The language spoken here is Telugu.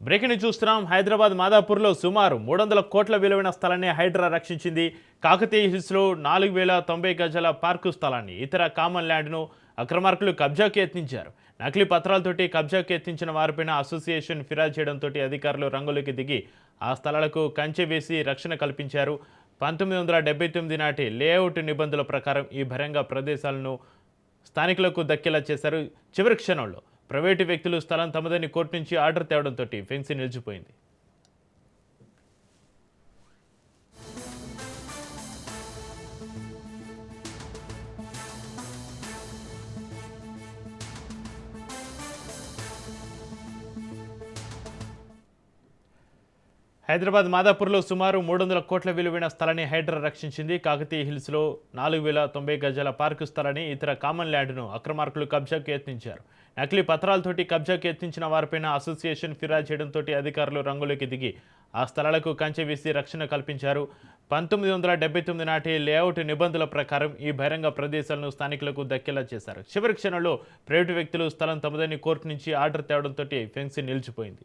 బ్రేకింగ్ చూస్తున్నాం. హైదరాబాద్ మాదాపూర్లో సుమారు 300 కోట్ల విలువైన స్థలాన్ని హైడ్రా రక్షించింది. కాకతీయ హిల్స్లో 4090 గజాల పార్కు స్థలాన్ని ఇతర కామన్ ల్యాండ్ను అక్రమార్కులు కబ్జాకి యత్నించారు. నకిలీ పత్రాలతోటి కబ్జాకి యత్నించిన వారిపైన అసోసియేషన్ ఫిర్యాదు చేయడంతో అధికారులు రంగులోకి దిగి ఆ స్థలాలకు కంచె వేసి రక్షణ కల్పించారు. 1979 నాటి లేఅవుట్ నిబంధనల ప్రకారం ఈ బహిరంగ ప్రదేశాలను స్థానికులకు దక్కేలా చేశారు. చివరి క్షణంలో ప్రైవేటు వ్యక్తులు స్థలం తమదని కోర్టు నుంచి ఆర్డర్ తేవడంతో ఫెన్సీ నిలిచిపోయింది. హైదరాబాద్ మాదాపూర్లో సుమారు 300 కోట్ల విలువైన స్థలాన్ని హైడ్రా రక్షించింది. కాకతీయ హిల్స్లో 4090 గజాల పార్కు స్థలాన్ని ఇతర కామన్ ల్యాండ్ను అక్రమార్కులు కబ్జాకు యత్నించారు. నకిలీ పత్రాలతోటి కబ్జాకు యత్నించిన వారిపైన అసోసియేషన్ ఫిర్యాదు చేయడంతో అధికారులు రంగులోకి దిగి ఆ స్థలాలకు కంచె వేసి రక్షణ కల్పించారు. 1979 నాటి లేఅవుట్ నిబంధనల ప్రకారం ఈ బహిరంగ ప్రదేశాలను స్థానికులకు దక్కేలా చేశారు. చివరి క్షణంలో ప్రైవేటు వ్యక్తులు స్థలం తమదని కోర్టు నుంచి ఆర్డర్ తేవడంతో ఫెన్సీ నిలిచిపోయింది.